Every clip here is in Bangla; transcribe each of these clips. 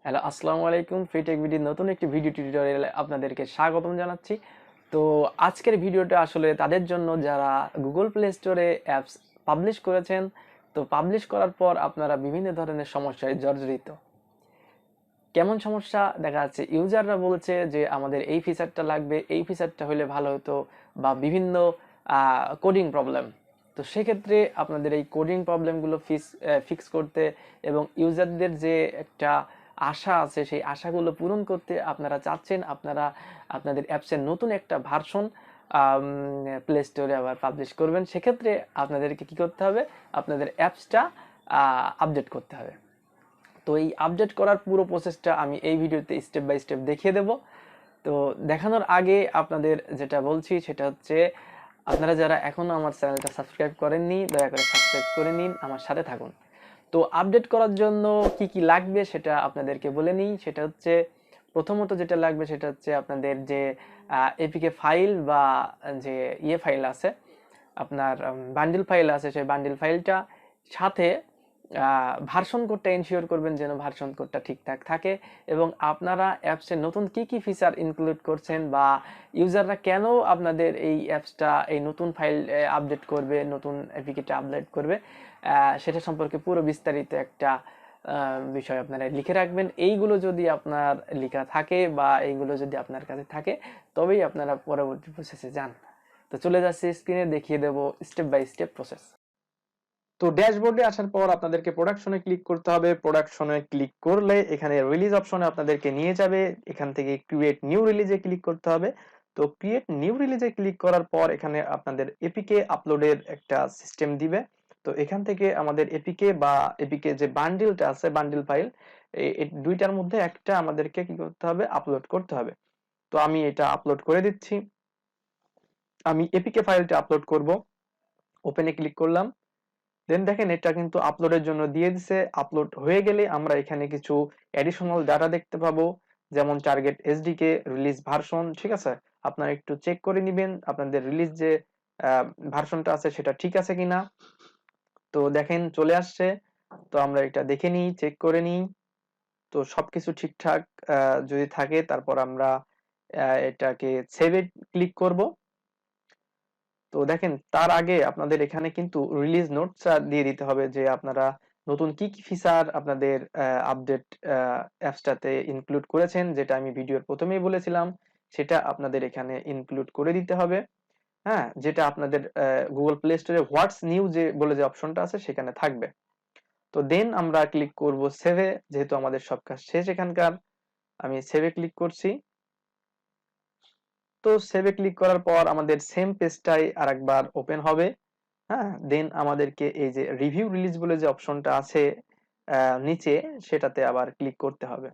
হ্যালো, আসসালামু আলাইকুম। ফ্রিটেক ভিডিওর নতুন একটি ভিডিও টিউটোরিয়ালে আপনাদেরকে স্বাগতম জানাচ্ছি। তো আজকের ভিডিওটা আসলে তাদের জন্য যারা গুগল প্লে স্টোরে অ্যাপস পাবলিশ করেছেন। তো পাবলিশ করার পর আপনারা বিভিন্ন ধরনের সমস্যায় জর্জরিত। কেমন সমস্যা? দেখা যাচ্ছে ইউজাররা বলছে যে আমাদের এই ফিচারটা লাগবে, এই ফিচারটা হলে ভালো হতো, বা বিভিন্ন কোডিং প্রবলেম। তো সেক্ষেত্রে আপনাদের এই কোডিং প্রবলেমগুলো ফিক্স করতে এবং ইউজারদের যে একটা আশা আছে সেই আশাগুলো পূরণ করতে আপনারা চাচ্ছেন আপনারা আপনাদের অ্যাপসের নতুন একটা ভার্সন প্লে স্টোরে আবার পাবলিশ করবেন। সেক্ষেত্রে আপনাদেরকে কি করতে হবে? আপনাদের অ্যাপসটা আপডেট করতে হবে। তো এই আপডেট করার পুরো প্রসেসটা আমি এই ভিডিওতে স্টেপ বাই স্টেপ দেখিয়ে দেব। তো দেখানোর আগে আপনাদের যেটা বলছি সেটা হচ্ছে, আপনারা যারা এখনও আমার চ্যানেলটা সাবস্ক্রাইব করেননি দয়া করে সাবস্ক্রাইব করে নিন, আমার সাথে থাকুন। তো আপডেট করার জন্য কি কি লাগবে সেটা আপনাদেরকে বলে নিই। সেটা হচ্ছে, প্রথমত যেটা লাগবে সেটা হচ্ছে আপনাদের যে এপিকে ফাইল বা যে ফাইল আছে, আপনার বান্ডিল ফাইল আছে, সেই বান্ডিল ফাইলটা সাথে ভার্সন কোডটা এনশিওর করবেন যেন ভার্সন কোডটা ঠিকঠাক থাকে, এবং আপনারা অ্যাপসে নতুন কি কি ফিচার ইনক্লুড করছেন বা ইউজাররা কেন আপনাদের এই অ্যাপসটা এই নতুন ফাইল আপডেট করবে, নতুন এপিকেটা আপডেট করবে, সেটা সম্পর্কে পুরো বিস্তারিত একটা বিষয় আপনারা লিখে রাখবেন। এইগুলো যদি আপনার লেখা থাকে বা এইগুলো যদি আপনার কাছে থাকে, তবেই আপনারা পরবর্তী প্রসেসে যান। তো চলে যাচ্ছি স্ক্রিনে, দেখিয়ে দেব স্টেপ বাই স্টেপ প্রসেস। তো ড্যাশবোর্ডে আসার পর আপনাদেরকে প্রোডাকশনে ক্লিক করতে হবে। প্রোডাকশনে ক্লিক করলে এখানে রিলিজ অপশনে আপনাদেরকে নিয়ে যাবে। এখান থেকে ক্রিয়েট নিউ রিলিজে ক্লিক করতে হবে। তো ক্রিয়েট নিউ রিলিজে ক্লিক করার পর এখানে আপনাদের এপিকে আপলোডের একটা সিস্টেম দিবে। তো এখান থেকে আমাদের এপিকে বা এপিকে যে বান্ডিলটা আছে, বান্ডিল ফাইল, এই দুইটার মধ্যে একটা আমাদেরকে কি করতে হবে? আপলোড করতে হবে। তো আমি এটা আপলোড করে দিচ্ছি। আমি এপিকে ফাইলটা আপলোড করব। ওপেনে ক্লিক করলাম। দেন দেখেন এটা কিন্তু আপলোডের জন্য দিয়ে দিছে। আপলোড হয়ে গেলে আমরা এখানে কিছু অ্যাডিশনাল ডাটা দেখতে পাবো, যেমন টার্গেট এসডিকে, রিলিজ ভার্সন। ঠিক আছে, আপনারা একটু চেক করে নেবেন আপনাদের রিলিজ যে ভার্সনটা আছে সেটা ঠিক আছে কিনা। তো দেখেন চলে আসছে। তো আমরা এটা দেখে নিই, চেক করে নিই। তো সবকিছু ঠিকঠাক যদি থাকে তারপর আমরা এটাকে সেভে ক্লিক করব। তো দেখেন তার আগে আপনাদের এখানে কিন্তু রিলিজ নোটসটা দিয়ে দিতে হবে যে আপনারা নতুন কি কি ফিচার আপনাদের আপডেট অ্যাপসটাতে ইনক্লুড করেছেন, যেটা আমি ভিডিওর প্রথমেই বলেছিলাম সেটা আপনাদের এখানে ইনক্লুড করে দিতে হবে। হ্যাঁ, যেটা আপনাদের গুগল প্লে স্টোরে হোয়াটস নিউ যে বলে যে অপশনটা আছে সেখানে থাকবে। তো দেন আমরা ক্লিক করব সেভে, যেহেতু আমাদের সব কাজ শেষ এখানকার। আমি সেভে ক্লিক করছি। তো সেভে ক্লিক করার পর আমাদের সেম পেজটাই আরেকবার ওপেন হবে। হ্যাঁ, দেন আমাদেরকে এই যে রিভিউ রিলিজ বলে যে অপশনটা আছে নিচে, সেটাতে আবার ক্লিক করতে হবে।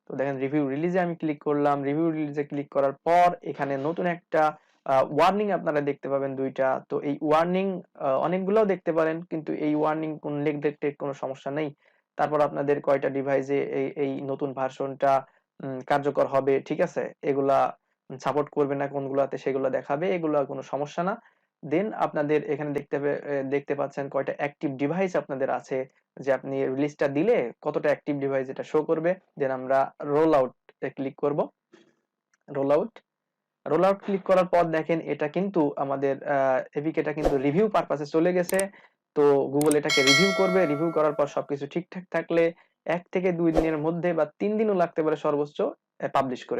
তো দেখেন রিভিউ রিলিজে আমি ক্লিক করলাম। রিভিউ রিলিজে ক্লিক করার পর এখানে নতুন একটা ওয়ার্নিং আপনারা দেখতে পাবেন দুইটা। তো এই ওয়ার্নিং অনেকগুলোও দেখতে পারেন, কিন্তু এই ওয়ার্নিং কোন লেখ দেখতে কোনো সমস্যা নেই। তারপর আপনাদের কয়টা ডিভাইসে এই এই নতুন ভার্সনটা কার্যকর হবে, ঠিক আছে, এগুলা সাপোর্ট করবে না কোনগুলাতে সেগুলো দেখাবে, এগুলো কোনো সমস্যা না। দেন আপনাদের এখানে দেখতে পাচ্ছেন কয়টা অ্যাক্টিভ ডিভাইস আপনাদের আছে, যে আপনি রিলিজটা দিলে কতটা অ্যাক্টিভ ডিভাইস এটা শো করবে। দেন আমরা রোল আউট ক্লিক করব। Roll out roll out click করার পর দেখেন এটা কিন্তু আমাদের এপিকেটা কিন্তু রিভিউ পারপাসে চলে গেছে। তো গুগল এটাকে রিভিউ করবে। রিভিউ করার পর সবকিছু ঠিকঠাক থাকলে 1 থেকে 2 দিনের মধ্যে বা 3 দিনও লাগতে পারে সর্বোচ্চ পাবলিশ করে